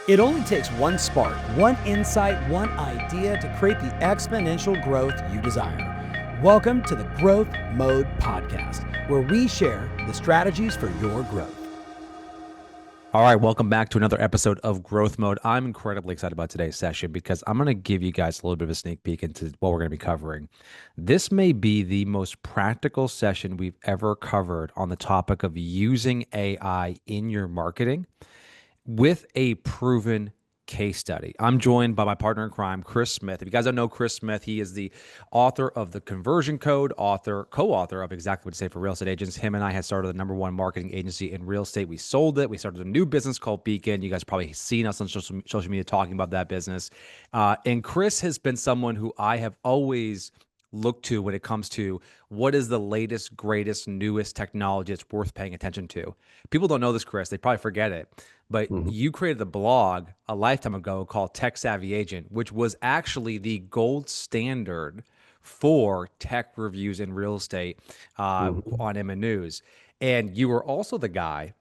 It only takes one spark, one insight, one idea to create the exponential growth you desire. Welcome to the Growth Mode Podcast, where we share the strategies for your growth. All right, welcome back to another episode of Growth Mode. I'm incredibly excited about today's session because I'm going to give you guys a little bit of a sneak peek into what we're going to be covering. This may be the most practical session we've ever covered on the topic of using AI in your marketing with a proven case study. I'm joined by my partner in crime, Chris Smith. If you guys don't know Chris Smith, he is the author of The Conversion Code, co-author of Exactly What to Say for Real Estate Agents. Him and I had started the #1 marketing agency in real estate. We sold it. We started a new business called Beacon. You guys probably seen us on social media talking about that business. And Chris has been someone who I have always look to when it comes to what is the latest, greatest, newest technology that's worth paying attention to. People don't know this, Chris. They probably forget it. But you created a blog a lifetime ago called Tech Savvy Agent, which was actually the gold standard for tech reviews in real estate on M News. And you were also the guy,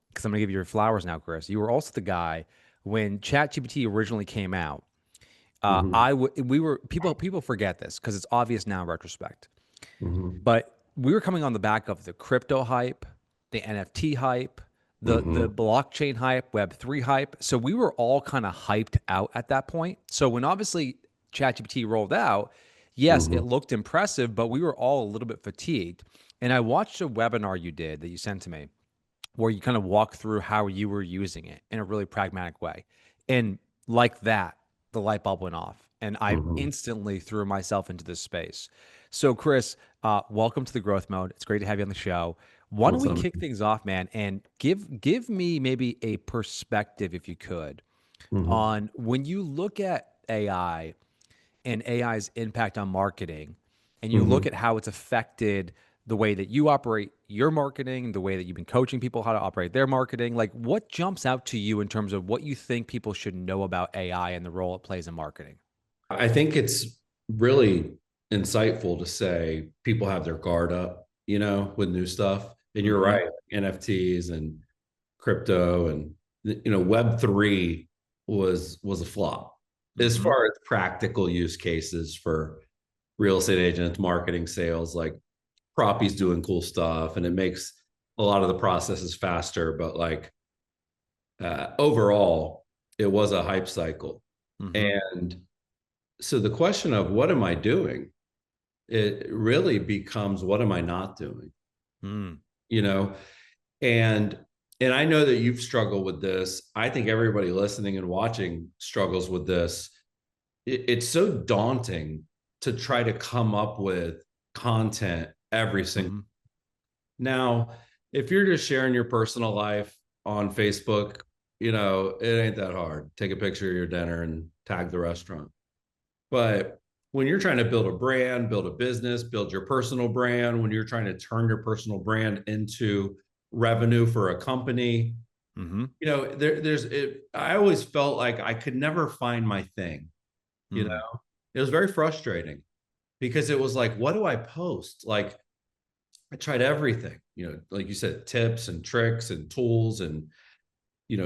because I'm going to give you your flowers now, Chris. You were also the guy when ChatGPT originally came out. People forget this because it's obvious now in retrospect. But we were coming on the back of the crypto hype, the NFT hype, the blockchain hype, Web3 hype. So we were all kind of hyped out at that point. So when obviously ChatGPT rolled out, yes, it looked impressive, but we were all a little bit fatigued. And I watched a webinar you did that you sent to me where you kind of walk through how you were using it in a really pragmatic way. And like that, the light bulb went off and I instantly threw myself into this space. So Chris, welcome to the Growth Mode. It's great to have you on the show. Why don't we kick things off, man, and give me maybe a perspective, if you could, on when you look at AI and AI's impact on marketing, and you look at how it's affected the way that you operate your marketing, the way that you've been coaching people how to operate their marketing, like what jumps out to you in terms of what you think people should know about AI and the role it plays in marketing? I think it's really insightful to say people have their guard up, with new stuff. And you're right, NFTs and crypto and Web3 was a flop as far as practical use cases for real estate agents, marketing, sales. Like Proppy's doing cool stuff and it makes a lot of the processes faster, but overall it was a hype cycle. And so the question of what am I doing, it really becomes what am I not doing? And I know that you've struggled with this. I think everybody listening and watching struggles with this. It's so daunting to try to come up with content every single. Now, if you're just sharing your personal life on Facebook, it ain't that hard. Take a picture of your dinner and tag the restaurant. But when you're trying to build a brand, build a business, build your personal brand, when you're trying to turn your personal brand into revenue for a company, I always felt like I could never find my thing. It was very frustrating because it was like, what do I post? Like I tried everything, like you said, tips and tricks and tools and,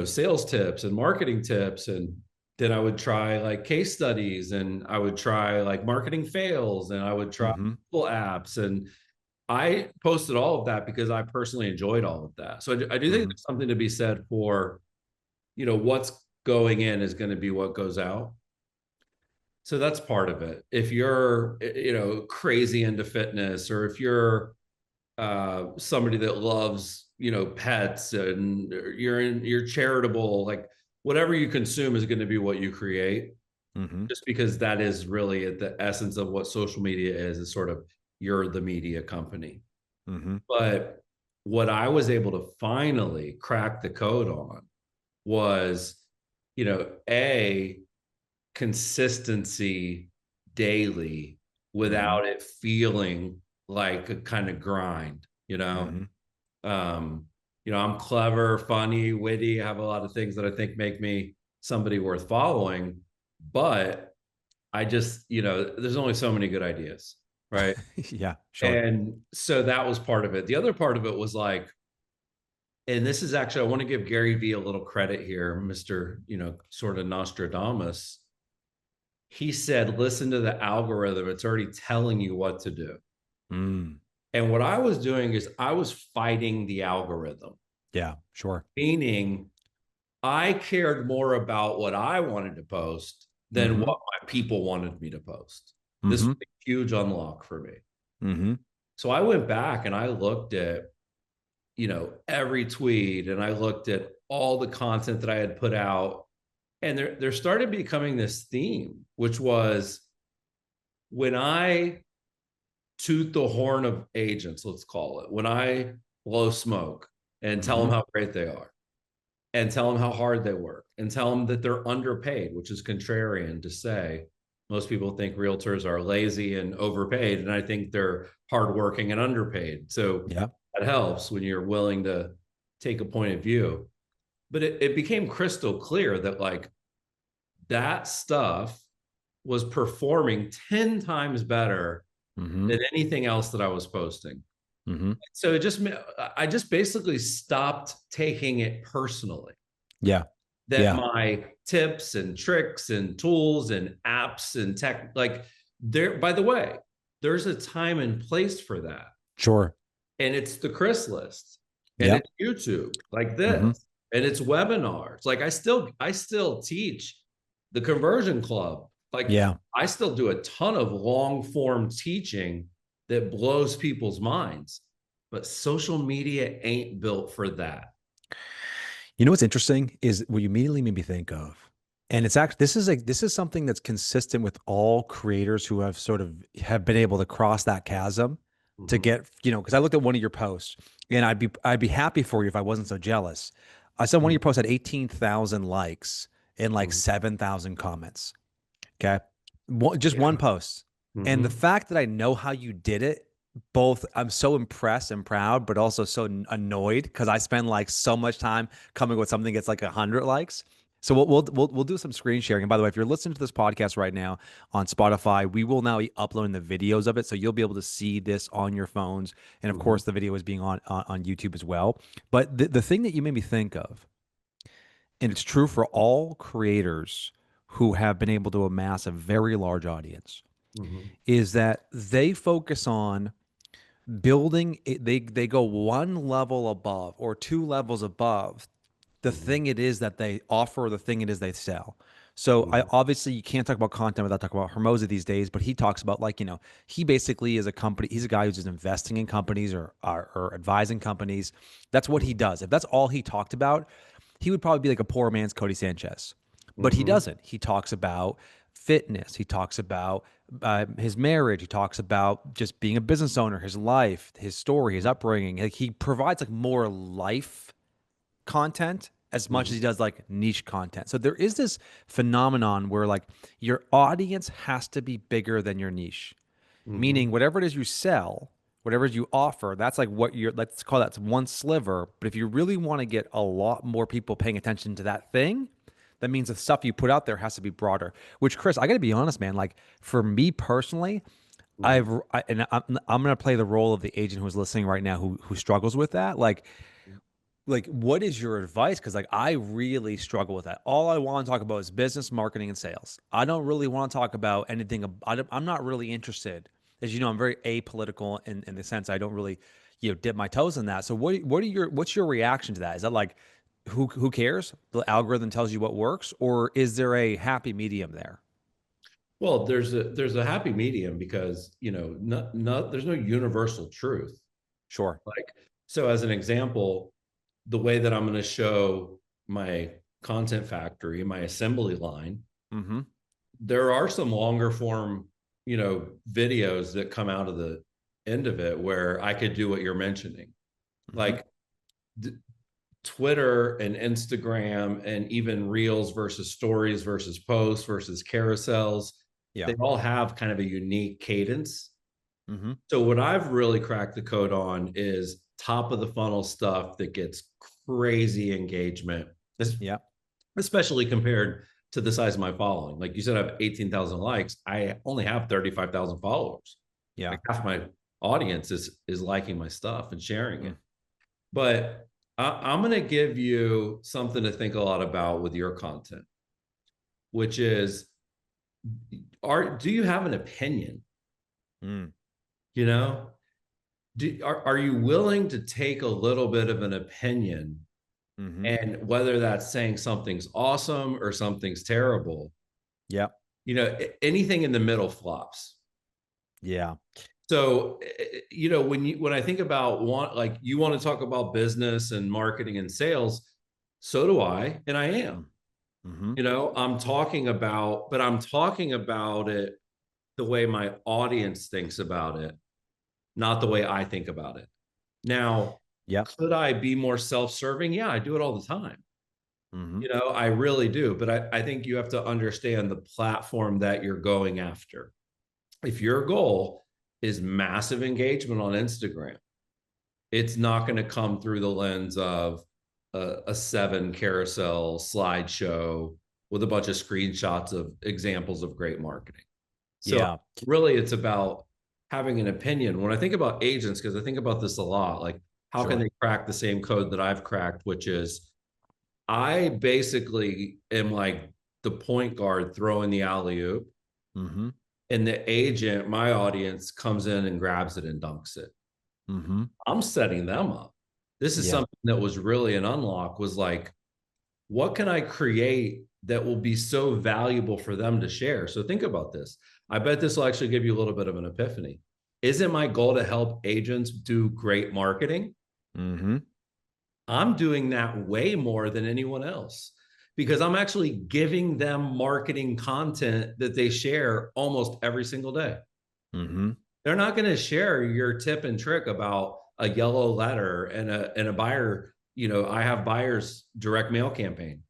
sales tips and marketing tips. And then I would try like case studies and I would try like marketing fails and I would try Google apps. And I posted all of that because I personally enjoyed all of that. So I do think there's something to be said for, what's going in is going to be what goes out. So that's part of it. If you're, crazy into fitness, or if you're somebody that loves, pets, and you're charitable, like whatever you consume is going to be what you create. Just because that is really at the essence of what social media is sort of you're the media company. But what I was able to finally crack the code on was, consistency daily without it feeling like a kind of grind. I'm clever, funny, witty. I have a lot of things that I think make me somebody worth following, but I just, there's only so many good ideas, right? Yeah, sure. And so that was part of it. The other part of it was like, and this is actually, I want to give Gary Vee a little credit here, Mr. Sort of Nostradamus. He said, listen to the algorithm. It's already telling you what to do. Mm. And what I was doing is I was fighting the algorithm. Yeah, sure. Meaning I cared more about what I wanted to post than what my people wanted me to post. This was a huge unlock for me. So I went back and I looked at, every tweet, and I looked at all the content that I had put out. And there started becoming this theme, which was when I toot the horn of agents, let's call it, when I blow smoke and tell them how great they are, and tell them how hard they work, and tell them that they're underpaid, which is contrarian to say. Most people think realtors are lazy and overpaid, and I think they're hardworking and underpaid. So yeah, that helps when you're willing to take a point of view. But it became crystal clear that like that stuff was performing 10 times better than anything else that I was posting. So I just basically stopped taking it personally. Yeah. That Yeah. my tips and tricks and tools and apps and tech, like there, by the way, there's a time and place for that. Sure. And it's the Chris list, and Yeah. it's YouTube like this, and it's webinars. Like I still teach the Conversion Club. Like Yeah. I still do a ton of long form teaching that blows people's minds, but social media ain't built for that. You know what's interesting is what you immediately made me think of, and it's actually this is something that's consistent with all creators who have sort of have been able to cross that chasm to get, because I looked at one of your posts, and I'd be happy for you if I wasn't so jealous. I saw one of your posts had 18,000 likes and like 7,000 comments. Okay. Just one post. And the fact that I know how you did it, both I'm so impressed and proud, but also so annoyed because I spend like so much time coming with something that's like 100 likes. So we'll do some screen sharing. And by the way, if you're listening to this podcast right now on Spotify, we will now be uploading the videos of it, so you'll be able to see this on your phones. And of course, the video is being on YouTube as well. But the thing that you made me think of, and it's true for all creators who have been able to amass a very large audience, is that they focus on building it. They go one level above or two levels above the thing it is that they offer, or the thing it is they sell. So I obviously you can't talk about content without talking about Hermosa these days, but he talks about like, he basically is a company. He's a guy who's just investing in companies or advising companies. That's what he does. If that's all he talked about, he would probably be like a poor man's Cody Sanchez, but he doesn't. He talks about fitness. He talks about his marriage. He talks about just being a business owner, his life, his story, his upbringing. Like he provides like more life content as much as he does like niche content. So there is this phenomenon where like your audience has to be bigger than your niche, meaning whatever it is you sell, whatever you offer, that's like what you're, let's call that one sliver. But if you really want to get a lot more people paying attention to that thing, that means the stuff you put out there has to be broader, which Chris, I got to be honest, man, like for me personally, I'm going to play the role of the agent who's listening right now who struggles with that. Like what is your advice? Because like I really struggle with that. All I want to talk about is business, marketing, and sales. I don't really want to talk about anything. I'm not really interested. As you know, I'm very apolitical in the sense I don't really, dip my toes in that. So what's your reaction to that? Is that like who cares? The algorithm tells you what works, or is there a happy medium there? Well, there's a happy medium because there's no universal truth. Sure. Like, so as an example, the way that I'm going to show my content factory, my assembly line, there are some longer form, videos that come out of the end of it where I could do what you're mentioning. Like Twitter and Instagram and even reels versus stories versus posts versus carousels. Yeah. They all have kind of a unique cadence. So what I've really cracked the code on is top of the funnel stuff that gets crazy engagement, Yeah. especially compared to the size of my following. Like you said, I have 18,000 likes. I only have 35,000 followers. Yeah. Like half my audience is liking my stuff and sharing it. But I'm going to give you something to think a lot about with your content, which is, do you have an opinion? Mm. You know, are you willing to take a little bit of an opinion, Mm-hmm. and whether that's saying something's awesome or something's terrible, Yeah. anything in the middle flops. Yeah. So, when I think about like you want to talk about business and marketing and sales, so do I, and I am. Mm-hmm. But I'm talking about it the way my audience thinks about it, not the way I think about it. Now, Yeah. could I be more self-serving? Yeah, I do it all the time. Mm-hmm. I really do. But I think you have to understand the platform that you're going after. If your goal is massive engagement on Instagram, it's not going to come through the lens of a 7 carousel slideshow with a bunch of screenshots of examples of great marketing. So Yeah. really, it's about having an opinion. When I think about agents, because I think about this a lot, like how can Sure. they crack the same code that I've cracked, which is I basically am like the point guard throwing the alley oop, Mm-hmm. and the agent, my audience, comes in and grabs it and dunks it. Mm-hmm. I'm setting them up. This is Yeah. something that was really an unlock, was like, what can I create that will be so valuable for them to share? So think about this. I bet this will actually give you a little bit of an epiphany. Isn't my goal to help agents do great marketing? Mm-hmm. I'm doing that way more than anyone else because I'm actually giving them marketing content that they share almost every single day. Mm-hmm. They're not going to share your tip and trick about a yellow letter and a buyer. I have buyers direct mail campaign.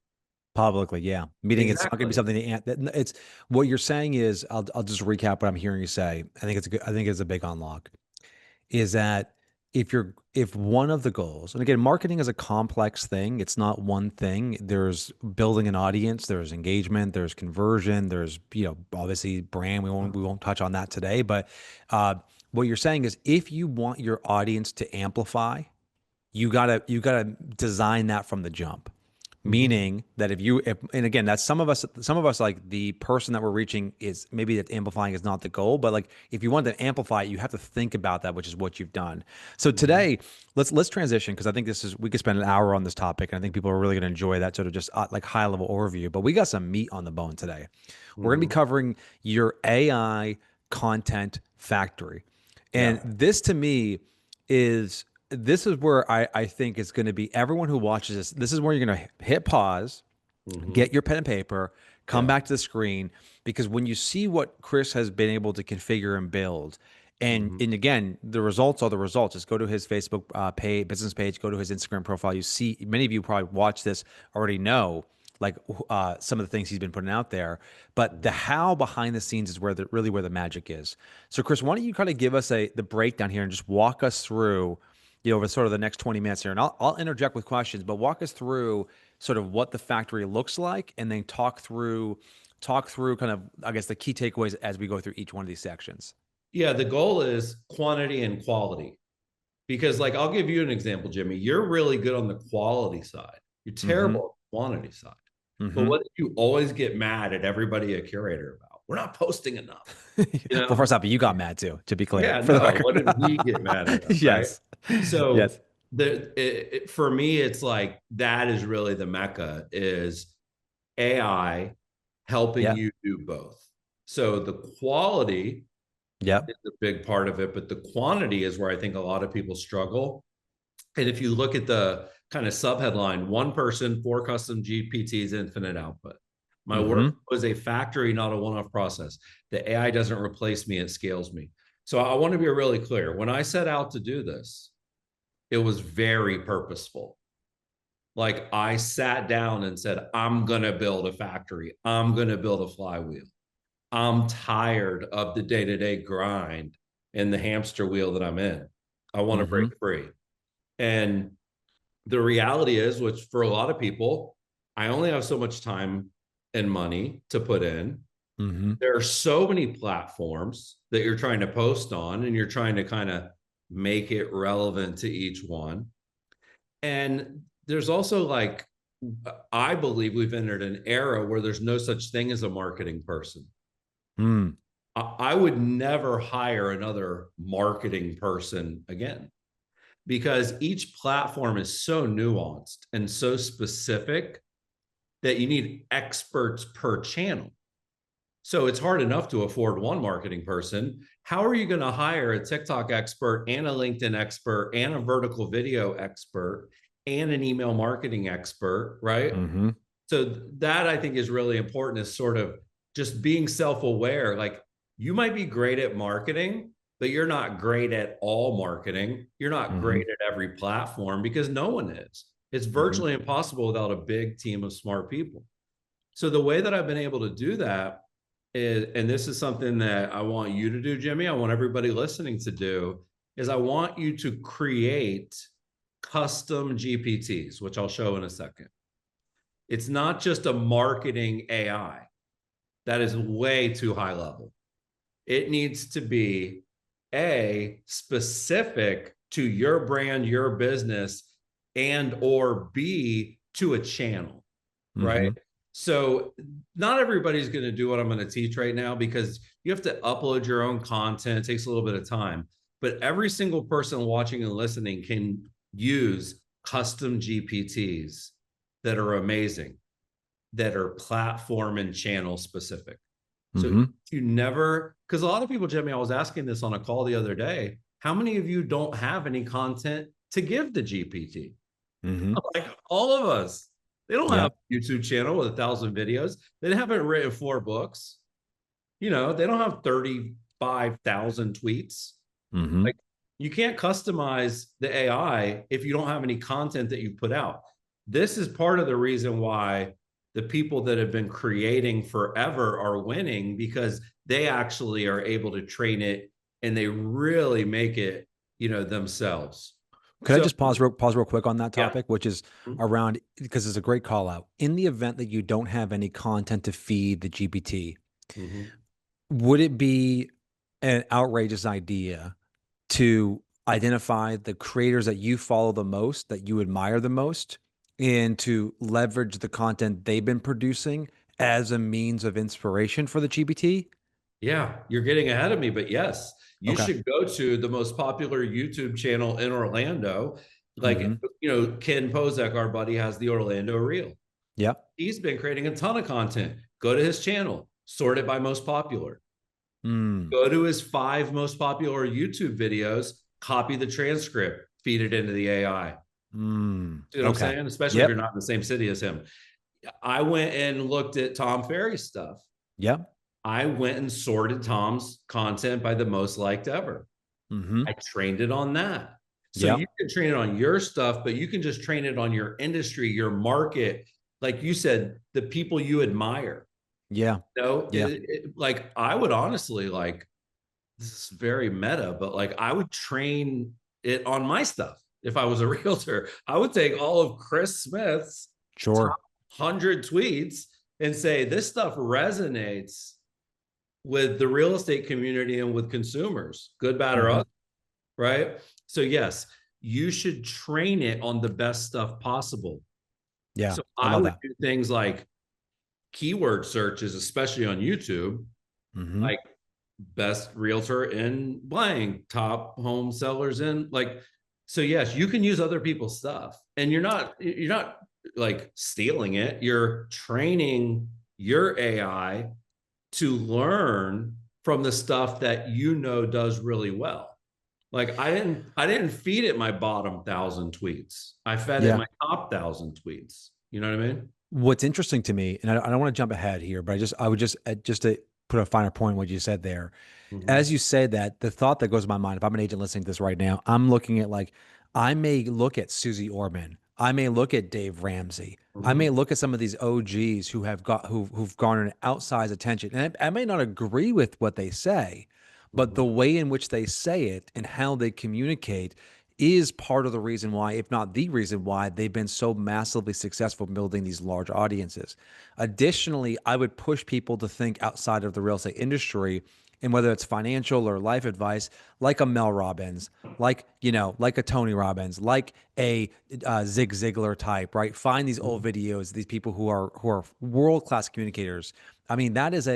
Publicly, yeah. Meaning it's not going to be Exactly. something it's what you're saying is I'll just recap what I'm hearing you say. I think it's a big unlock is that if one of the goals, and again, marketing is a complex thing. It's not one thing. There's building an audience, there's engagement, there's conversion, there's, obviously brand. We won't touch on that today, but what you're saying is if you want your audience to amplify, you gotta design that from the jump. Mhm. Meaning that if and again, that's some of us like the person that we're reaching is maybe that amplifying is not the goal, but like if you want to amplify it, you have to think about that, which is what you've done. So Mhm. today, let's transition because I think we could spend an hour on this topic, and I think people are really going to enjoy that sort of just like high level overview. But we got some meat on the bone today. We're going to be Mhm. covering your AI content factory, and Yeah. this is where I think it's going to be everyone who watches this. This is where you're going to hit pause, Mhm. get your pen and paper, come Yeah. back to the screen, because when you see what Chris has been able to configure and build, Mhm. and again, the results are the results. Just go to his Facebook page, business page, go to his Instagram profile. You see, many of you probably watch this already know like some of the things he's been putting out there, but the Mhm. how behind the scenes is really where the magic is. So, Chris, why don't you kind of give us the breakdown here and just walk us through, over sort of the next 20 minutes here, and I'll interject with questions, but walk us through sort of what the factory looks like, and then talk through kind of, I guess, the key takeaways as we go through each one of these sections. Yeah. The goal is quantity and quality. Because, like, I'll give you an example, Jimmy. You're really good on the quality side. You're Mm-hmm. terrible on the quantity side. But Mm-hmm. what do you always get mad at everybody a curator about? We're not posting enough, you Well, know? first off, you got mad too, to be clear, Yeah, for the no. record. What did we get mad at, right? Yes. So Yes. for me, it's like that is really the mecca is AI helping Yeah. you do both. So the quality Yep. is a big part of it, but the quantity is where I think a lot of people struggle. And if you look at the kind of subheadline, one person, 4 custom GPTs, infinite output. My work Mm-hmm. was a factory, not a one off process. The AI doesn't replace me, it scales me. So I want to be really clear. When I set out to do this, it was very purposeful. Like I sat down and said, I'm going to build a factory, I'm going to build a flywheel. I'm tired of the day to day grind and the hamster wheel that I'm in. I want to Mm-hmm. break free. And the reality is, which for a lot of people, I only have so much time and money to put in. Mm-hmm. There are so many platforms that you're trying to post on, and you're trying to kind of make it relevant to each one. And there's also like, I believe we've entered an era where there's no such thing as a marketing person. Mm. I would never hire another marketing person again, because each platform is so nuanced and so specific that you need experts per channel. So it's hard enough to afford one marketing person. How are you going to hire a TikTok expert and a LinkedIn expert and a vertical video expert and an email marketing expert, right? Mm-hmm. So that I think is really important, is sort of just being self-aware. Like, you might be great at marketing, but you're not great at all marketing. You're not Mm-hmm. great at every platform, because no one is. It's Mm-hmm. virtually impossible without a big team of smart people. So the way that I've been able to do that is, and this is something that I want you to do, Jimmy, I want everybody listening to do, is I want you to create custom GPTs, which I'll show in a second. It's not just a marketing AI. That is way too high level. It needs to be A, specific to your brand, your business, and or B, to a channel, right? Mm-hmm. So not everybody's going to do what I'm going to teach right now, because you have to upload your own content. It takes a little bit of time, but every single person watching and listening can use custom GPTs that are amazing, that are platform and channel specific. So Mm-hmm. you never, because a lot of people, Jimmy, I was asking this on a call the other day, how many of you don't have any content to give the GPT? Mm-hmm. Like, all of us. They don't Yeah. have a YouTube channel with 1,000 videos. They haven't written 4 books. You know, they don't have 35,000 tweets. Mm-hmm. Like, you can't customize the AI if you don't have any content that you put out. This is part of the reason why the people that have been creating forever are winning, because they actually are able to train it and they really make it, themselves. Could I So, just pause real quick on that yeah. topic, which is around, because it's a great call out. In the event that you don't have any content to feed the GPT, Mm-hmm. would it be an outrageous idea to identify the creators that you follow the most, that you admire the most, and to leverage the content they've been producing as a means of inspiration for the GPT? Yeah, you're getting ahead of me, but yes, you Okay. should go to the most popular YouTube channel in Orlando. Mm-hmm. Like, Ken Pozek, our buddy, has the Orlando Reel. Yep. He's been creating a ton of content. Go to his channel, sort it by most popular. Mm. Go to his 5 most popular YouTube videos, copy the transcript, feed it into the AI. Mm. See what I'm Okay. saying? Especially if you're Yep. not in the same city as him. I went and looked at Tom Ferry's stuff. Yep. I went and sorted Tom's content by the most liked ever. Mm-hmm. I trained it on that. So you Yep. can train it on your stuff, but you can just train it on your industry, your market. Like you said, the people you admire. Yeah. Yeah. Like, I would honestly, like, this is very meta, but like, I would train it on my stuff. If I was a realtor, I would take all of Chris Smith's Sure. top 100 tweets and say, this stuff resonates with the real estate community and with consumers, good, bad, or Mm-hmm. other, right? So yes, you should train it on the best stuff possible. Yeah. So I I love would that. do things like keyword searches, especially on YouTube, Mm-hmm. like best realtor in blank, top home sellers in, like, so yes, you can use other people's stuff, and you're not like stealing it. You're training your AI to learn from the stuff that does really well. Like, I didn't feed it my bottom 1,000 tweets. I fed it Yeah. my top 1,000 tweets. You know what I mean? What's interesting to me, and I don't want to jump ahead here, but I would just to put a finer point on what you said there. Mm-hmm. As you said that, the thought that goes in my mind, if I'm an agent listening to this right now, I'm looking at, like, I may look at Susie Orman, I may look at Dave Ramsey, I Mm-hmm. may look at some of these OGs who've garnered outsized attention, and I may not agree with what they say, but Mm-hmm. the way in which they say it and how they communicate is part of the reason why, if not the reason why, they've been so massively successful building these large audiences. Additionally, I would push people to think outside of the real estate industry, and whether it's financial or life advice, like a Mel Robbins, like, like a Tony Robbins, like a Zig Ziglar type, right? Find these old videos, these people who are world-class communicators. I mean, that's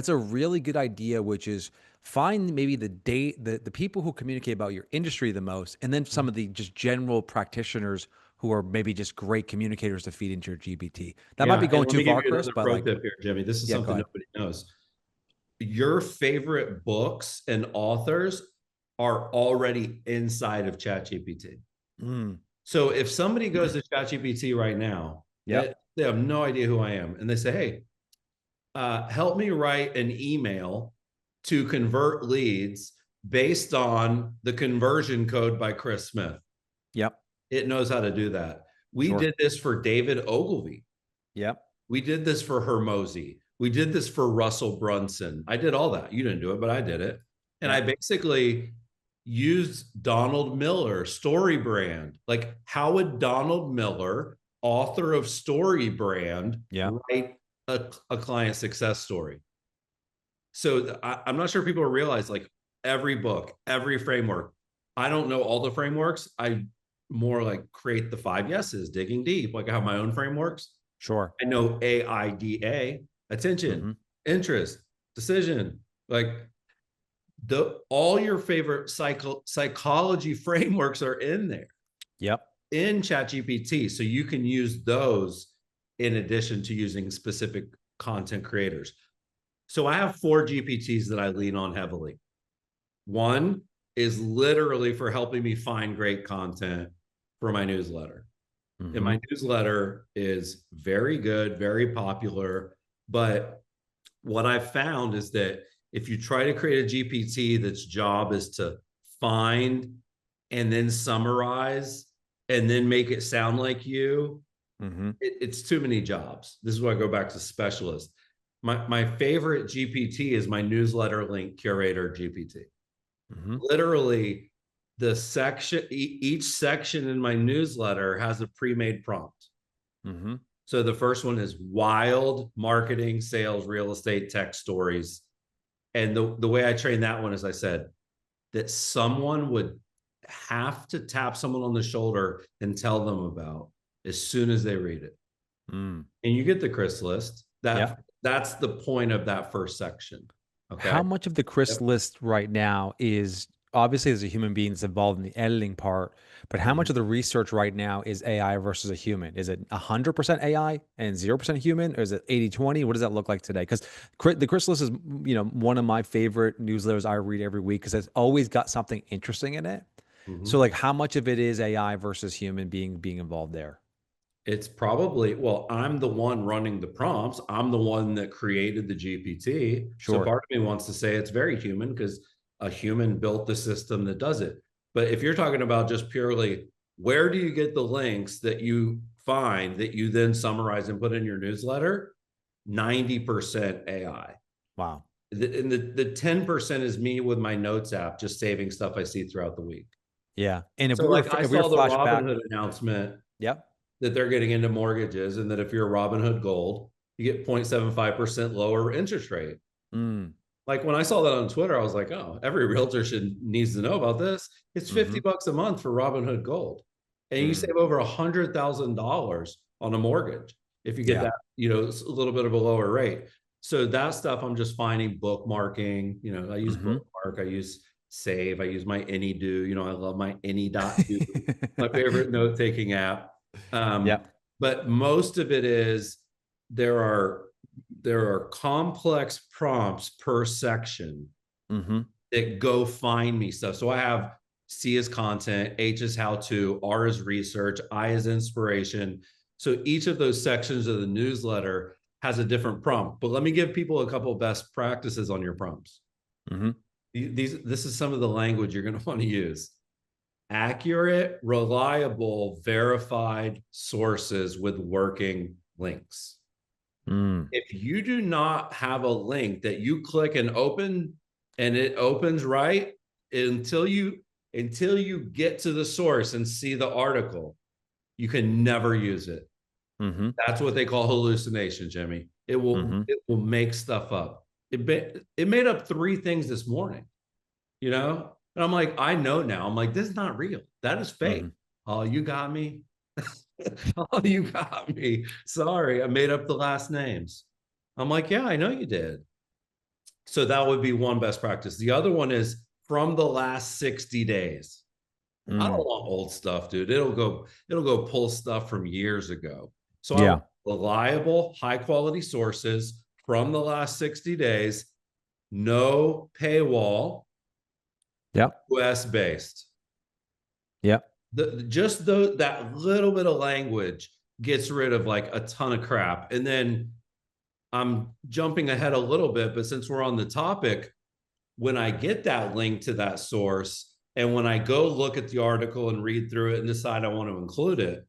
a really good idea, which is find maybe the people who communicate about your industry the most, and then some of the just general practitioners who are maybe just great communicators to feed into your GPT. That might Yeah, be and going let too me give far, you Chris, another but pro like, tip here, Jimmy. This is yeah, go something ahead. nobody knows. Your favorite books and authors are already inside of ChatGPT. Mm, So if somebody goes to ChatGPT right now, yep. they have no idea who I am, and they say, "Hey, help me write an email to convert leads based on the conversion code by Chris Smith." Yep. It knows how to do that. We Sure. did this for David Ogilvy. Yep. We did this for Hermosi. We did this for Russell Brunson. I did all that. You didn't do it, but I did it. And I Yep. basically used Donald Miller, Story Brand. Like, how would Donald Miller, author of Story Brand, Yep. write a client success story? So I'm not sure people realize, like, every book, every framework. I don't know all the frameworks. I more like create the 5 yeses, digging deep. Like, I have my own frameworks. Sure. I know AIDA, attention, Mm-hmm. interest, decision. Like, all your favorite psychology frameworks are in there Yep. in ChatGPT. So you can use those in addition to using specific content creators. So I have 4 GPTs that I lean on heavily. One is literally for helping me find great content for my newsletter. And Mm-hmm. my newsletter is very good, very popular. But what I've found is that if you try to create a GPT that's job is to find and then summarize and then make it sound like you, Mm-hmm. it's too many jobs. This is why I go back to specialist. My favorite GPT is my newsletter link curator GPT. Mm-hmm. Literally, each section in my newsletter has a pre-made prompt. Mm-hmm. So the first one is wild marketing, sales, real estate, tech stories. And the way I trained that one is I said that someone would have to tap someone on the shoulder and tell them about as soon as they read it. Mm. And you get the Chris list. Yep. That's the point of that first section. Okay. How much of the Chris Yep. list right now is obviously there's a human being that's involved in the editing part, but how much of the research right now is AI versus a human? Is it 100% AI and 0% human, or is it 80-20? What does that look like today? Because the Chris list is, one of my favorite newsletters I read every week because it's always got something interesting in it. So Mhm. like how much of it is AI versus human being involved there? It's probably, well, I'm the one running the prompts. I'm the one that created the GPT. So Sure. part of me wants to say it's very human because a human built the system that does it. But if you're talking about just purely where do you get the links that you find that you then summarize and put in your newsletter, 90% AI. Wow. And the 10% is me with my notes app, just saving stuff I see throughout the week. Yeah. And So like I if we were saw the flashback, Robinhood announcement yep. that they're getting into mortgages, and that if you're a Robinhood Gold, you get 0.75% lower interest rate. Mm. Like, when I saw that on Twitter, I was like, oh, every realtor needs to know about this. It's Mm-hmm. $50 a month for Robinhood Gold. And you Mm. save over $100,000 on a mortgage if you get Yeah. that, a little bit of a lower rate. So that stuff I'm just finding, bookmarking. I use Mm-hmm. Bookmark, I use Save, I use my AnyDo. I love my Any.do, my favorite note-taking app. Um, Yep. but most of it is there are complex prompts per section Mm-hmm. that go find me stuff. So I have C as content, H is how to, R is research, I is inspiration. So each of those sections of the newsletter has a different prompt. But let me give people a couple of best practices on your prompts. Mm-hmm. This is some of the language you're going to want to use. Accurate, reliable, verified sources with working links. Mm. If you do not have a link that you click and open and it opens right, until you until you get to the source and see the article, you can never use it. That's what they call hallucination, Jimmy. It will make stuff up. It made up 3 things this morning, you know? And I'm like, I know now. I'm like, this is not real. That is fake. Oh, you got me. Oh, you got me. Sorry, I made up the last names. I'm like, yeah, I know you did. So that would be one best practice. The other one is from the last 60 days. I don't want old stuff, dude. It'll go pull stuff from years ago. So I want reliable, high quality sources from the last 60 days, no paywall, US based. That little bit of language gets rid of like a ton of crap. And then I'm jumping ahead a little bit, but since we're on the topic, when I get that link to that source, and when I go look at the article and read through it and decide I want to include it,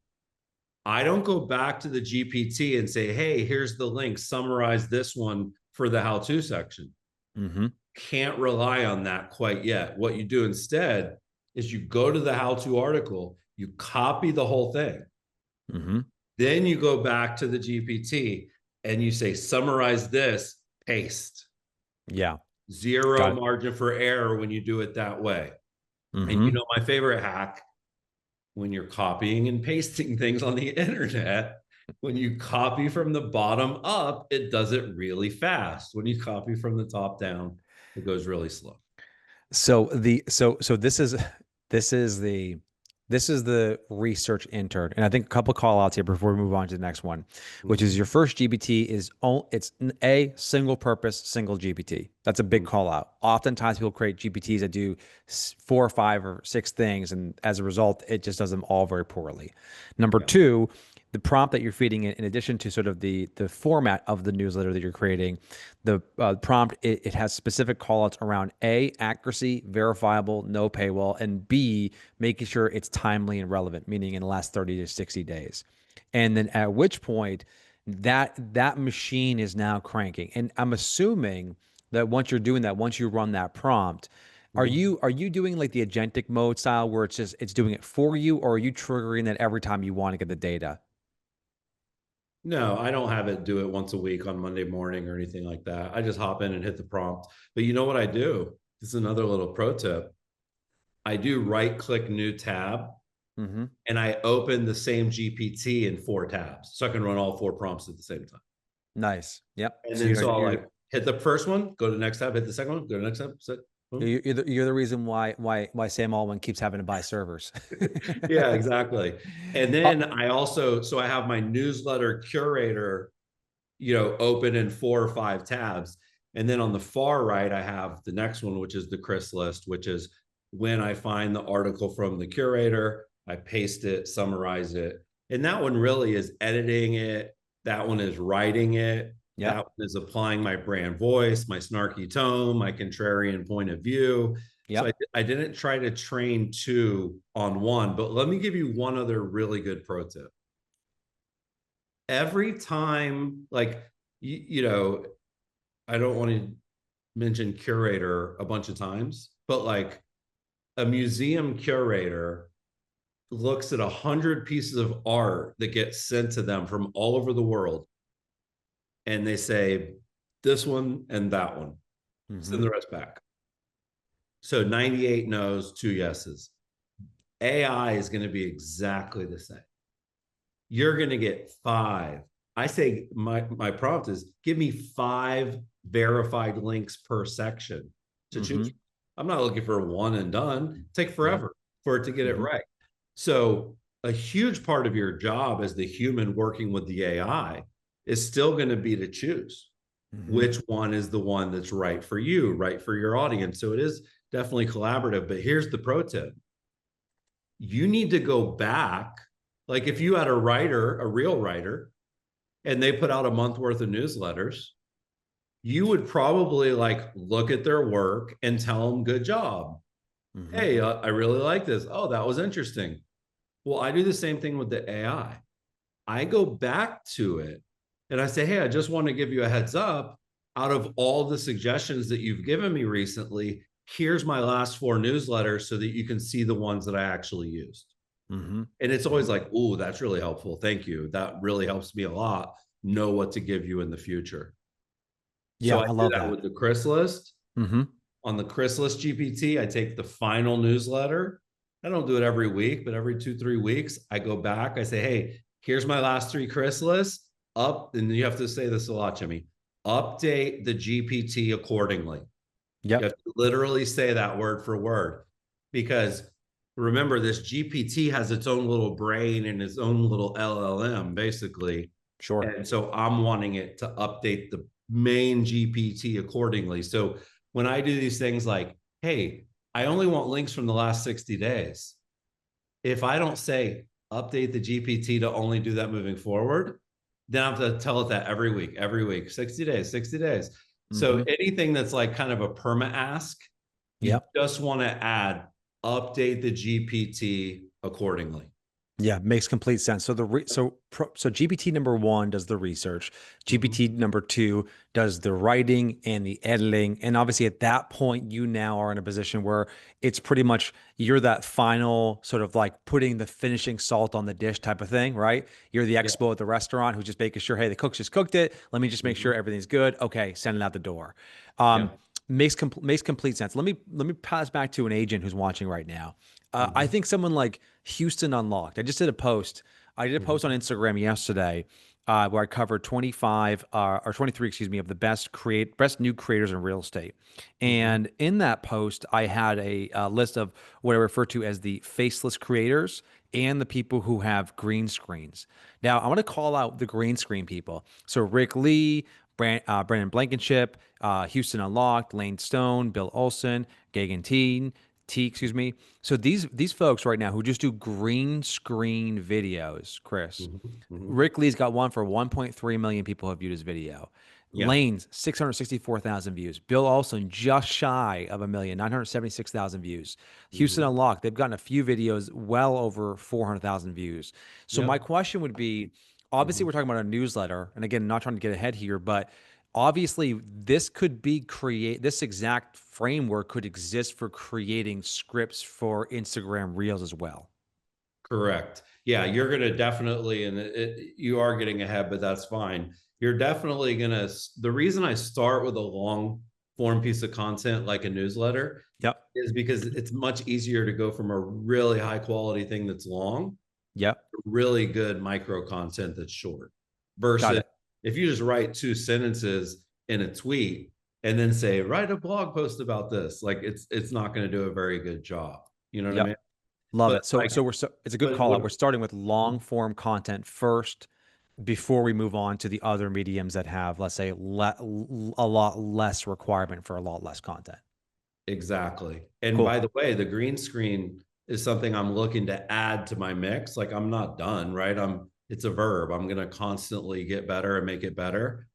I don't go back to the GPT and say, hey, here's the link, summarize this one for the how-to section. Can't rely on that quite yet. What you do instead is you go to the how-to article, you copy the whole thing. Then you go back to the GPT and you say, summarize this, paste. Zero margin for error when you do it that way. And you know, my favorite hack, when you're copying and pasting things on the internet, when you copy from the bottom up, it does it really fast. When you copy from the top down, it goes really slow. So this is the research intern, and I think a couple call outs here before we move on to the next one, which is your first GPT is it's a single purpose, single GPT. That's a big call out. Oftentimes people create GPTs that do 4 or 5 or 6 things, and as a result, it just does them all very poorly. Number 2, the prompt that you're feeding it, in addition to sort of the format of the newsletter that you're creating, the prompt, it has specific callouts around A, accuracy, verifiable, no paywall, and B, making sure it's timely and relevant, meaning in the last 30 to 60 days. And then at which point that machine is now cranking. And I'm assuming that once you're doing that, once you run that prompt, are you doing like the agentic mode style where it's doing it for you, or are you triggering that every time you want to get the data? No, I don't have it do it once a week on Monday morning or anything like that. I just hop in and hit the prompt. But you know what I do? This is another little pro tip. I do right click new tab and I open the same GPT in 4 tabs. So I can run all 4 prompts at the same time. Nice. Yep. And then so I'll like hit the first one, go to the next tab, hit the second one, go to the next tab. You're the reason why Sam Altman keeps having to buy servers. Yeah, exactly. And then I also, so I have my newsletter curator, you know, open in 4 or 5 tabs. And then on the far right, I have the next one, which is the Chris list, which is when I find the article from the curator, I paste it, summarize it. And that one really is editing it. That one is writing it. That one is applying my brand voice, my snarky tone, my contrarian point of view. So I didn't try to train 2 on 1, but let me give you one other really good pro tip. Every time, like, you know, I don't want to mention curator a bunch of times, but like a museum curator looks at 100 pieces of art that get sent to them from all over the world. And they say, this one and that one. Send the rest back. So 98 no's, 2 yeses. AI is going to be exactly the same. You're going to get 5. I say my prompt is give me 5 verified links per section to choose. I'm not looking for 1 and done. Take forever for it to get it right. So a huge part of your job as the human working with the AI is still going to be to choose which one is the one that's right for you, right for your audience. So it is definitely collaborative. But here's the pro tip. You need to go back. Like if you had a writer, a real writer, and they put out a month worth of newsletters, you would probably like look at their work and tell them, good job. Hey, I really like this. Oh, that was interesting. Well, I do the same thing with the AI. I go back to it and I say, hey, I just want to give you a heads up. Out of all the suggestions that you've given me recently, here's my last 4 newsletters so that you can see the ones that I actually used. Mm-hmm. And it's always like, oh, that's really helpful. Thank you. That really helps me a lot. Know what to give you in the future. So Yeah, I I do love that that. with the chrysalis. Mm-hmm. On the chrysalis GPT, I take the final newsletter. I don't do it every week, but every 2, 3 weeks, I go back. I say, hey, here's my last 3 chrysalis up. And you have to say this a lot, Jimmy. Update the GPT accordingly. You have Yep. to literally say that word for word, because remember, this GPT has its own little brain and its own little LLM, basically. Sure. And so I'm wanting it to update the main GPT accordingly. So when I do these things like, hey, I only want links from the last 60 days. If I don't say update the GPT to only do that moving forward, then I have to tell it that every week, 60 days, 60 days. So Mm-hmm. anything that's like kind of a perma ask, you Yep. just want to add update the GPT accordingly. Yeah, makes complete sense. So so GPT number one does the research. Mhm. GPT number two does the writing and the editing. And obviously at that point, you now are in a position where it's pretty much you're that final sort of like putting the finishing salt on the dish type of thing, right? You're the Yeah. expo at the restaurant who's just making sure, hey, the cook just cooked it. Let me just make sure Mhm. everything's good. Okay, send it out the door. Yeah. Makes complete sense. Let me pass back to an agent who's watching right now. I Mhm. think someone like Houston Unlocked. I just did a post. I did a post on Mhm. Instagram yesterday where I covered 25 or 23, excuse me, of the best new creators in real estate. Mhm. And in that post, I had a list of what I refer to as the faceless creators and the people who have green screens. Now, I want to call out the green screen people. So Rick Lee, Brandon Blankenship, Houston Unlocked, Lane Stone, Bill Olson, Gagan excuse me. So these folks right now who just do green screen videos, Chris. Mhm. Mhm. Rick Lee's got one for 1.3 million people have viewed his video. Yeah. Lane's 664,000 views. Bill Olson just shy of a million, 976,000 views. Houston Mhm. Unlocked, they've gotten a few videos well over 400,000 views. So my Yep. question would be, obviously Mhm. we're talking about a newsletter, and again, not trying to get ahead here, but obviously this could be this exact framework could exist for creating scripts for Instagram Reels as well. Correct. Yeah, you're going to definitely, and you are getting ahead, but that's fine. You're definitely going to, the reason I start with a long form piece of content like a newsletter Yep. is because it's much easier to go from a really high quality thing that's long Yep. to really good micro content that's short. Got Versus it. if you just write 2 sentences in a tweet and then say, write a blog post about this, like it's not going to do a very good job. You know what I mean? Yep. Love But it. So like, it's a good but call what, out. We're starting with long form content first before we move on to the other mediums that have, let's say, a lot less requirement for a lot less content. exactly. And by Cool. the way, the green screen is something I'm looking to add to my mix. Like I'm not done, right? It's a verb. I'm going to constantly get better and make it better.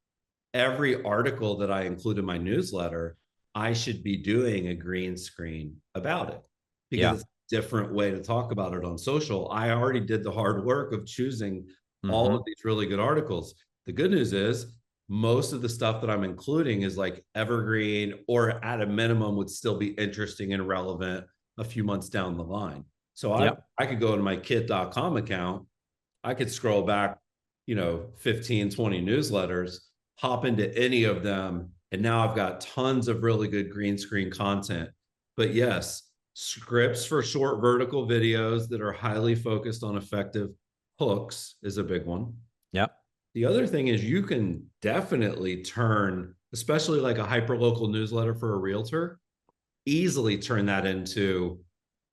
Every article that I include in my newsletter, I should be doing a green screen about it because Yeah. it's a different way to talk about it on social. I already did the hard work of choosing all Mm-hmm. of these really good articles. The good news is most of the stuff that I'm including is like evergreen or at a minimum would still be interesting and relevant a few months down the line. So Yep. I could go to my kit.com account, I could scroll back, 15, 20 newsletters, hop into any of them, and now I've got tons of really good green screen content. But yes, scripts for short vertical videos that are highly focused on effective hooks is a big one. Yep. The other thing is you can definitely turn, especially like a hyperlocal newsletter for a realtor, easily turn that into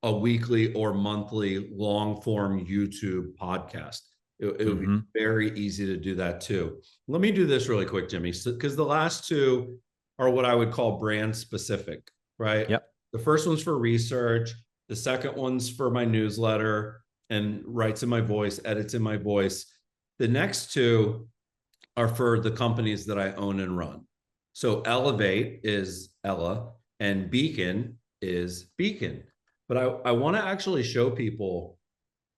a weekly or monthly long form YouTube podcast. It would be Mm-hmm. very easy to do that too. Let me do this really quick, Jimmy, because the last two are what I would call brand specific, right? Yep. The first one's for research. The second one's for my newsletter and writes in my voice, edits in my voice. The next two are for the companies that I own and run. So Elevate is Ella and Beacon is Beacon. But I want to actually show people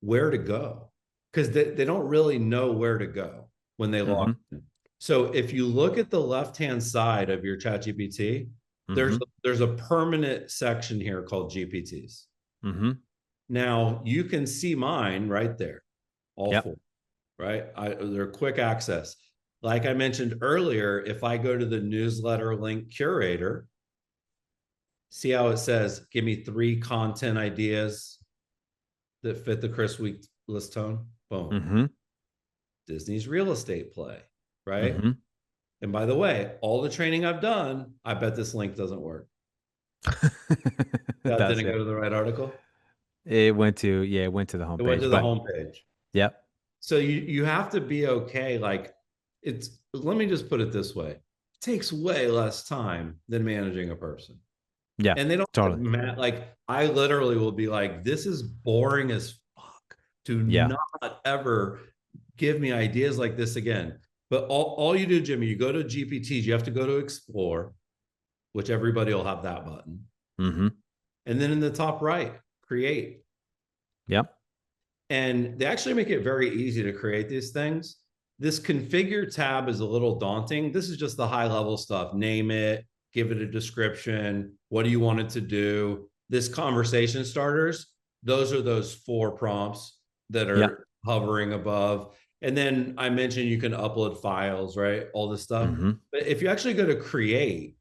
where to go because they don't really know where to go when they log Mm-hmm. in. So if you look at the left-hand side of your ChatGPT, There's a permanent section here called GPTs. Now you can see mine right there, all Yep. four, right? They're quick access. Like I mentioned earlier, if I go to the newsletter link curator, see how it says, give me 3 content ideas that fit the Chris Week list tone? Boom. Disney's real estate play, right? And by the way, all the training I've done, I bet this link doesn't work. That didn't go to the right article? It went to the homepage. It went to the homepage. Yep. So you have to be okay. Like let me just put it this way. It takes way less time than managing a person. Yeah. And they don't totally. like I literally will be like, this is boring as fuck. Do not ever give me ideas like this again. But all you do, Jimmy, you go to GPTs, you have to go to explore, which everybody will have that button. And then in the top right, create. Yep. And they actually make it very easy to create these things. This configure tab is a little daunting. This is just the high level stuff. Name it, give it a description. What do you want it to do? This conversation starters, those are those 4 prompts that are hovering above. And then I mentioned you can upload files, right? All this stuff. But if you actually go to create,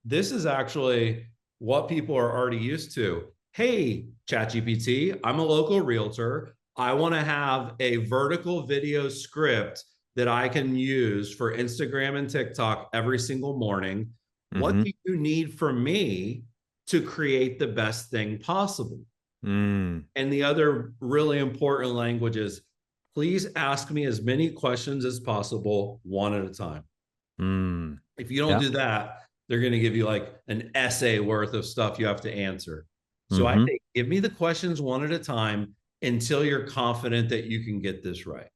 this is actually what people are already used to. Hey, ChatGPT, I'm a local realtor. I want to have a vertical video script that I can use for Instagram and TikTok every single morning. What do you need from me to create the best thing possible? And the other really important language is, please ask me as many questions as possible, one at a time. If you don't do that, they're going to give you like an essay worth of stuff you have to answer. So I think, give me the questions one at a time until you're confident that you can get this right.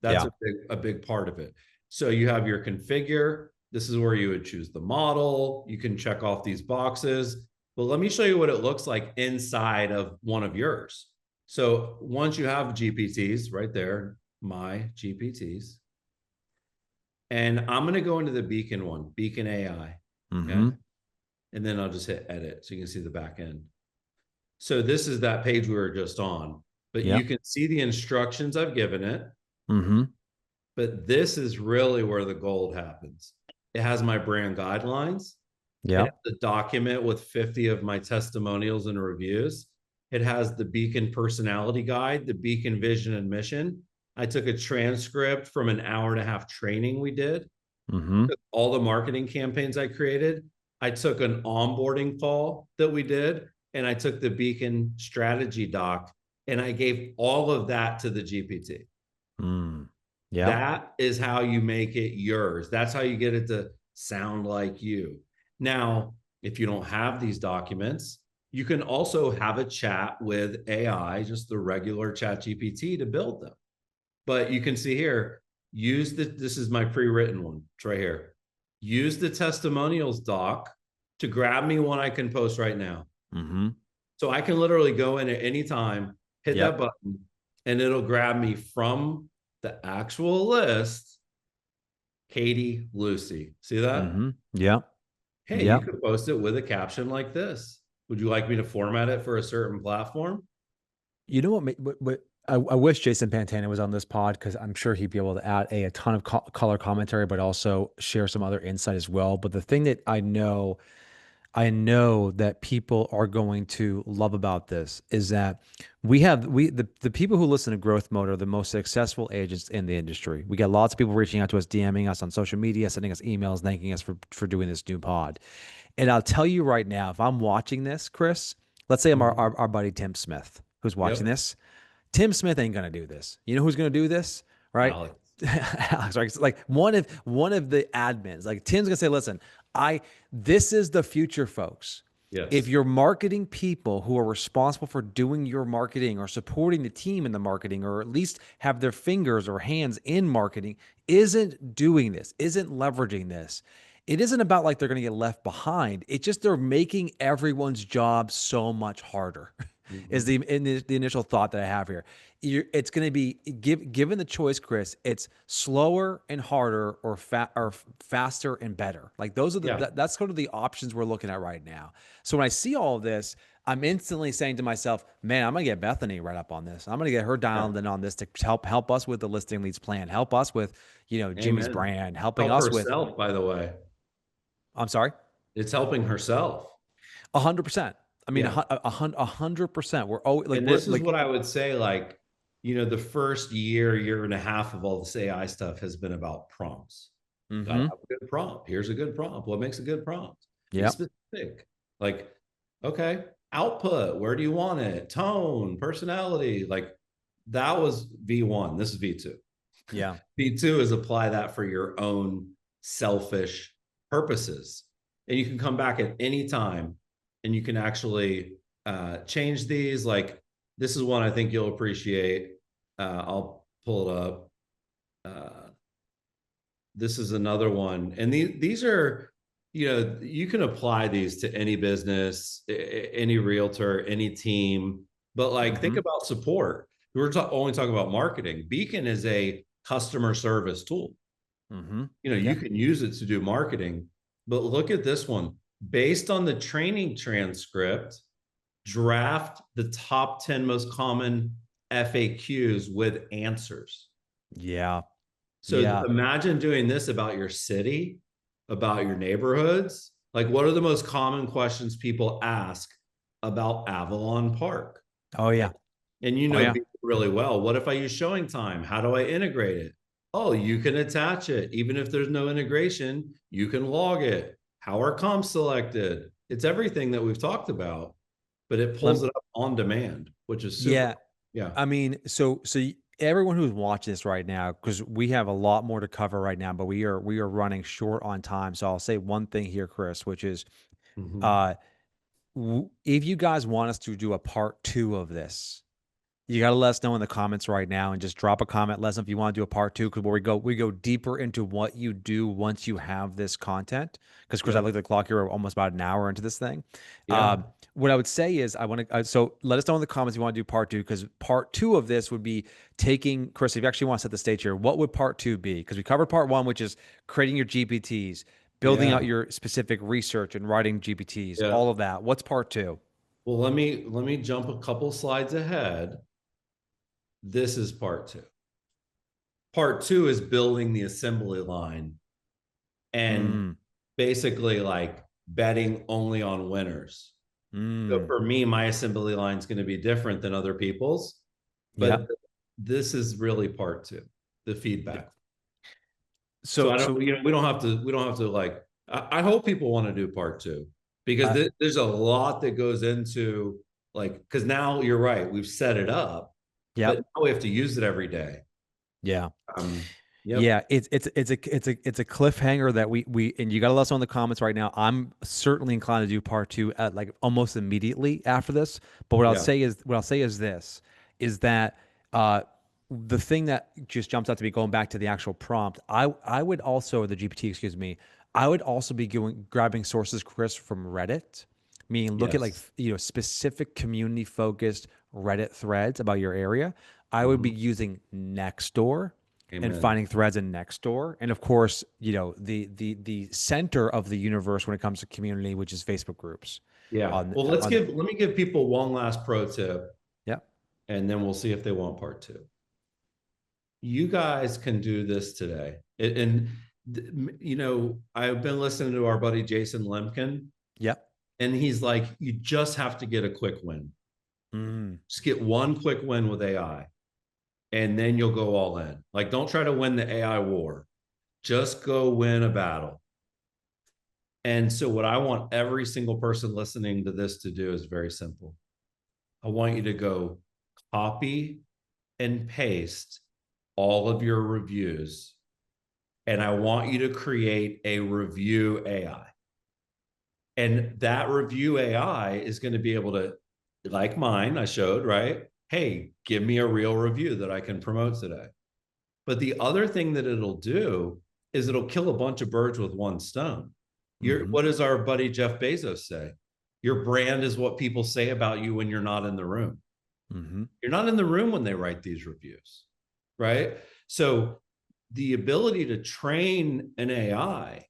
That's a big part of it. So you have your configure. This is where you would choose the model. You can check off these boxes. But let me show you what it looks like inside of one of yours. So once you have GPTs right there, my GPTs, and I'm going to go into the Beacon one, Beacon AI. Okay. And then I'll just hit edit so you can see the back end. So this is that page we were just on, but you can see the instructions I've given it. But this is really where the gold happens. It has my brand guidelines. It has the document with 50 of my testimonials and reviews. It has the Beacon personality guide, the Beacon vision and mission. I took a transcript from an 1.5-hour training we did. All the marketing campaigns I created. I took an onboarding call that we did, and I took the Beacon strategy doc, and I gave all of that to the GPT. That is how you make it yours. That's how you get it to sound like you. Now, if you don't have these documents, you can also have a chat with AI, just the regular chat GPT, to build them. But you can see here, this is my pre-written one. It's right here. Use the testimonials doc to grab me one I can post right now. So I can literally go in at any time, hit that button, and it'll grab me from the actual list, Katie, Lucy. See that? Hey, you could post it with a caption like this. Would you like me to format it for a certain platform? You know what I wish Jason Pantana was on this pod, because I'm sure he'd be able to add a ton of color commentary, but also share some other insight as well. But the thing that I know that people are going to love about this is that the people who listen to Growth Mode are the most successful agents in the industry. We get lots of people reaching out to us, DMing us on social media, sending us emails, thanking us for doing this new pod. And I'll tell you right now, if I'm watching this, Chris, let's say I'm our buddy Tim Smith who's watching this. Tim Smith ain't gonna do this. You know who's gonna do this, right? Alex, right? Like one of the admins. Like Tim's gonna say, "Listen, this is the future, folks. If your marketing people who are responsible for doing your marketing or supporting the team in the marketing, or at least have their fingers or hands in marketing, isn't doing this, isn't leveraging this." It isn't about like they're going to get left behind. It's just they're making everyone's job so much harder. is the initial thought that I have here. It's going to be given the choice, Chris. It's slower and harder, or faster and better. Like those are that's sort of the options we're looking at right now. So when I see all of this, I'm instantly saying to myself, man, I'm gonna get Bethany right up on this. I'm gonna get her dialed in on this to help us with the listing leads plan, help us with, Jimmy's Amen. brand, helping Help us with. herself, by the way. I'm sorry. It's helping herself. 100%. I mean, Yeah. 100%. We're always like, And we're this is like, what I would say, like, the first year and a half of all this AI stuff has been about prompts. Gotta have a good prompt. Here's a good prompt. What makes a good prompt? Be specific. Like, okay, output, where do you want it? Tone, personality. Like, that was V1. This is V2. yeah, V2 is apply that for your own selfish purposes. And you can come back at any time and you can actually change these. Like, this is one I think you'll appreciate. I'll pull it up. This is another one. And these are, you can apply these to any business, any realtor, any team. But like, think about support. We're only talking about marketing. Beacon is a customer service tool. You can use it to do marketing. But look at this one. Based on the training transcript, draft the top 10 most common FAQs with answers. yeah, So imagine doing this about your city, about your neighborhoods. Like, what are the most common questions people ask about Avalon Park? Oh yeah. Like, and really well. What if I use showing time? How do I integrate it? Oh, you can attach it. Even if there's no integration, you can log it. How are comps selected? It's everything that we've talked about, but it pulls it up on demand, which is super. Yeah. I mean, so everyone who's watching this right now, because we have a lot more to cover right now, but we are running short on time. So I'll say one thing here, Chris, which is, if you guys want us to do a part 2 of this, you got to let us know in the comments right now, and just drop a comment. Let us know if you want to do a part 2, because we go deeper into what you do once you have this content. Because Chris, I looked at the clock here, we're almost about an hour into this thing. What I would say is, I want to so let us know in the comments if you want to do part 2, because part 2 of this would be taking, Chris, if you actually want to set the stage here, what would part 2 be? Because we covered part 1, which is creating your GPTs, building out your specific research and writing GPTs, all of that. What's part 2? Well, let me jump a couple slides ahead. This is part 2. Part 2 is building the assembly line and basically like betting only on winners. So for me, my assembly line is going to be different than other people's, but this is really part 2, the feedback. So I don't, we don't have to like, I hope people want to do part 2, because there's a lot that goes into, like, because now you're right, we've set it up. But now we have to use it every day. Yeah. Yeah, it's a cliffhanger that we and you got to let us know in the comments right now. I'm certainly inclined to do part 2 at like almost immediately after this. But what I'll say is this, is that the thing that just jumps out to me, going back to the actual prompt, I would also, the GPT, excuse me, I would also be grabbing sources, Chris, from Reddit. Meaning, look at like, specific community focused Reddit threads about your area. I would be using Nextdoor and finding threads in Nextdoor. And of course, the center of the universe when it comes to community, which is Facebook groups. Yeah. Well, let me give people one last pro tip. Yeah. And then we'll see if they want part 2. You guys can do this today. I've been listening to our buddy Jason Lemkin. Yep. And he's like, you just have to get a quick win. Just get one quick win with AI, and then you'll go all in. Like, don't try to win the AI war. Just go win a battle. And so what I want every single person listening to this to do is very simple. I want you to go copy and paste all of your reviews, and I want you to create a review AI. And that review AI is going to be able to, like mine, I showed, right? Hey, give me a real review that I can promote today. But the other thing that it'll do is it'll kill a bunch of birds with one stone. What does our buddy Jeff Bezos say? Your brand is what people say about you when you're not in the room. You're not in the room when they write these reviews, right? So the ability to train an AI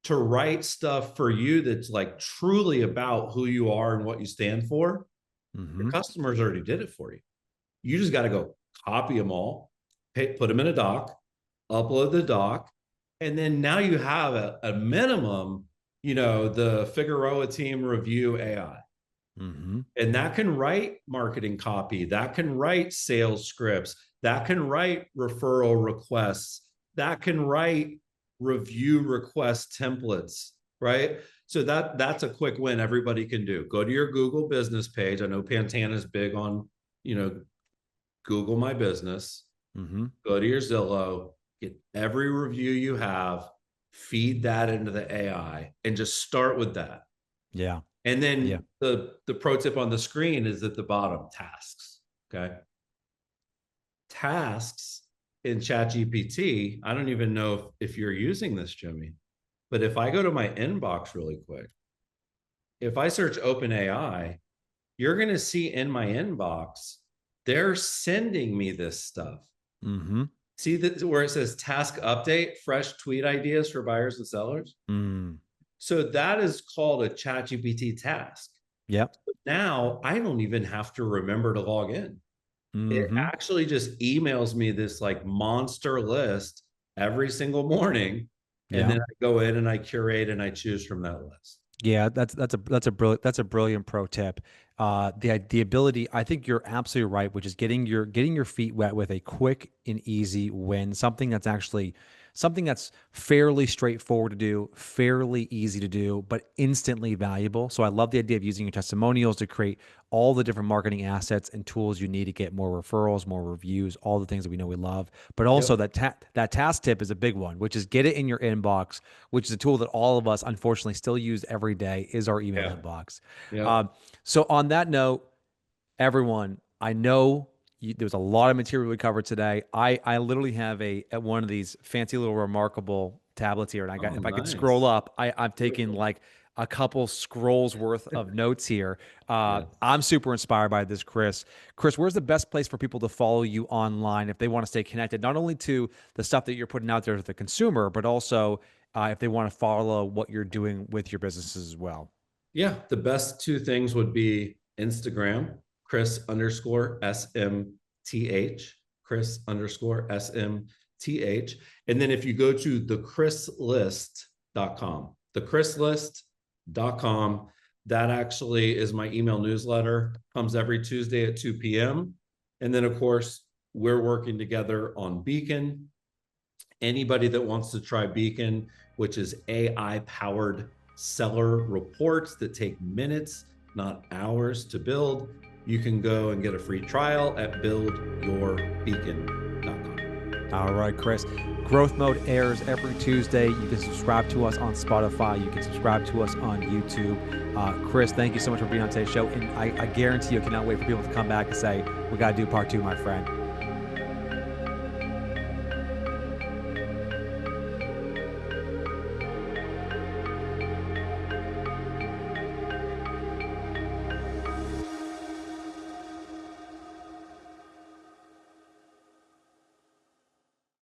to write stuff for you that's like truly about who you are and what you stand for, your customers already did it for you. You just got to go copy them all, put them in a doc, upload the doc, and then now you have a minimum, the Figueroa team review AI. And that can write marketing copy, that can write sales scripts, that can write referral requests, that can write review request templates, right? So that's a quick win everybody can do. Go to your Google business page. I know Pantana is big on, Google My Business. Go to your Zillow, get every review you have, feed that into the AI, and just start with that. Yeah. And then the pro tip on the screen is at the bottom, tasks. Okay. Tasks in ChatGPT, I don't even know if you're using this, Jimmy, but if I go to my inbox really quick, if I search OpenAI, you're going to see in my inbox, they're sending me this stuff. See that where it says task update, fresh tweet ideas for buyers and sellers. So that is called a ChatGPT task. Yep. Now I don't even have to remember to log in. It actually just emails me this like monster list every single morning. And then I go in and I curate and I choose from that list. Yeah, that's a brilliant pro tip. The ability, I think you're absolutely right, which is getting your feet wet with a quick and easy win, something that's fairly straightforward to do, fairly easy to do, but instantly valuable. So I love the idea of using your testimonials to create all the different marketing assets and tools you need to get more referrals, more reviews, all the things that we know we love. But also that task tip is a big one, which is get it in your inbox, which is a tool that all of us unfortunately still use every day, is our email inbox. So on that note, everyone, I know there's a lot of material we covered today. I literally have one of these fancy little remarkable tablets here, and I could scroll up, I'm taking like a couple scrolls worth of notes here. I'm super inspired by this, Chris. Chris, where's the best place for people to follow you online if they want to stay connected, not only to the stuff that you're putting out there to the consumer, but also if they want to follow what you're doing with your businesses as well? Yeah, the best two things would be Instagram, Chris_SMTH, Chris_SMTH. And then if you go to thechrislist.com, that actually is my email newsletter, comes every Tuesday at 2 p.m. And then, of course, we're working together on Beacon. Anybody that wants to try Beacon, which is AI-powered seller reports that take minutes, not hours to build, you can go and get a free trial at buildyourbeacon.com. All right, Chris. Growth Mode airs every Tuesday. You can subscribe to us on Spotify. You can subscribe to us on YouTube. Chris, thank you so much for being on today's show. And I guarantee you cannot wait for people to come back and say, we got to do part 2, my friend.